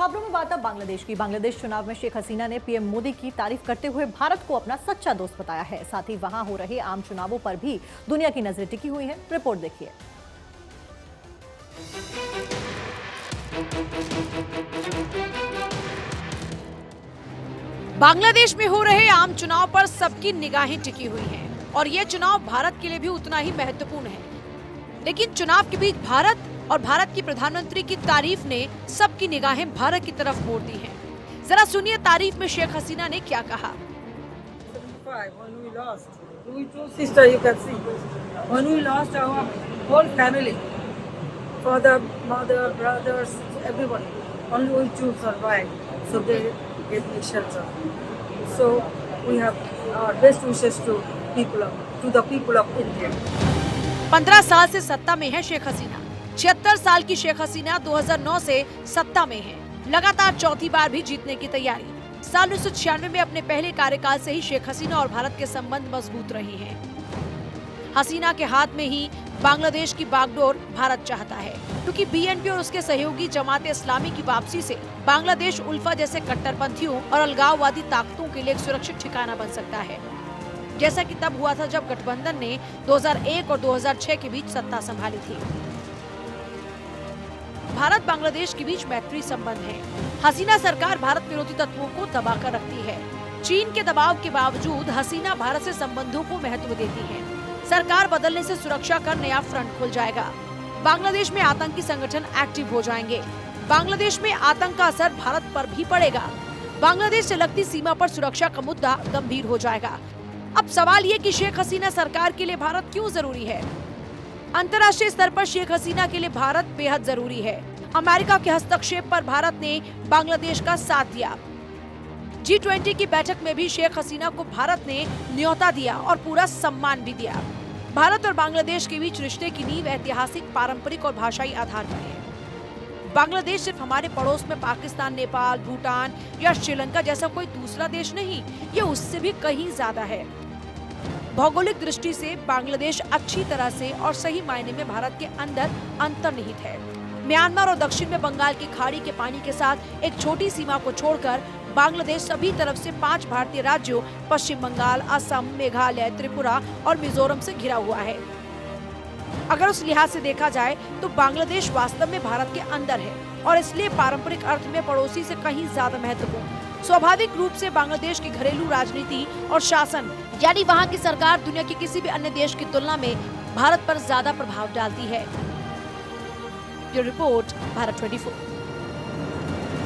खबरों में बात अब बांग्लादेश की। बांग्लादेश चुनाव में शेख हसीना ने पीएम मोदी की तारीफ करते हुए भारत को अपना सच्चा दोस्त बताया है। साथ ही वहां हो रहे आम चुनावों पर भी दुनिया की नजरें टिकी हुई हैं। रिपोर्ट देखिए। बांग्लादेश में हो रहे आम चुनाव पर सबकी निगाहें टिकी हुई हैं और ये चुनाव भारत के लिए भी उतना ही महत्वपूर्ण है। लेकिन चुनाव के बीच भारत और भारत की प्रधानमंत्री की तारीफ ने सबकी निगाहें भारत की तरफ मोड़ दी हैं। जरा सुनिए तारीफ में शेख हसीना ने क्या कहा। So we have our best wishes to the people of India. 15 साल से सत्ता में है शेख हसीना। 76 साल की शेख हसीना 2009 से सत्ता में है। लगातार चौथी बार भी जीतने की तैयारी। साल 1996 में अपने पहले कार्यकाल से ही शेख हसीना और भारत के संबंध मजबूत रहे हैं। हसीना के हाथ में ही बांग्लादेश की बागडोर भारत चाहता है, क्योंकि बीएनपी और उसके सहयोगी जमात इस्लामी की वापसी से बांग्लादेश उल्फा जैसे कट्टरपंथियों और अलगाववादी ताकतों के लिए एक सुरक्षित ठिकाना बन सकता है, जैसा कि तब हुआ था जब गठबंधन ने 2001 और 2006 के बीच सत्ता संभाली थी। भारत बांग्लादेश के बीच मैत्री संबंध है। हसीना सरकार भारत विरोधी तत्वों को दबाकर रखती है। चीन के दबाव के बावजूद हसीना भारत से संबंधों को महत्व देती है। सरकार बदलने से सुरक्षा का नया फ्रंट खुल जाएगा। बांग्लादेश में आतंकी संगठन एक्टिव हो जाएंगे। बांग्लादेश में आतंक का असर भारत पर भी पड़ेगा। बांग्लादेश से लगती सीमा पर सुरक्षा का मुद्दा गंभीर हो जाएगा। अब सवाल ये कि शेख हसीना सरकार के लिए भारत क्यों जरूरी है। अंतर्राष्ट्रीय स्तर पर शेख हसीना के लिए भारत बेहद जरूरी है। अमेरिका के हस्तक्षेप पर भारत ने बांग्लादेश का साथ दिया। G20 की बैठक में भी शेख हसीना को भारत ने न्योता दिया और पूरा सम्मान भी दिया। भारत और बांग्लादेश के बीच रिश्ते की नींव ऐतिहासिक, पारंपरिक और भाषाई आधार पर है। बांग्लादेश सिर्फ हमारे पड़ोस में पाकिस्तान, नेपाल, भूटान या श्रीलंका जैसा कोई दूसरा देश नहीं, ये उससे भी कहीं ज्यादा है। भौगोलिक दृष्टि से बांग्लादेश अच्छी तरह से और सही मायने में भारत के अंदर अंतर्निहित है। म्यांमार और दक्षिण में बंगाल की खाड़ी के पानी के साथ एक छोटी सीमा को छोड़कर बांग्लादेश सभी तरफ से 5 भारतीय राज्यों पश्चिम बंगाल, असम, मेघालय, त्रिपुरा और मिजोरम से घिरा हुआ है। अगर उस लिहाज से देखा जाए तो बांग्लादेश वास्तव में भारत के अंदर है और इसलिए पारंपरिक अर्थ में पड़ोसी से कहीं ज्यादा महत्वपूर्ण। स्वाभाविक रूप से बांग्लादेश की घरेलू राजनीति और शासन, यानी वहाँ की सरकार दुनिया के किसी भी अन्य देश की तुलना में भारत पर ज्यादा प्रभाव डालती है। ये रिपोर्ट भारत 24।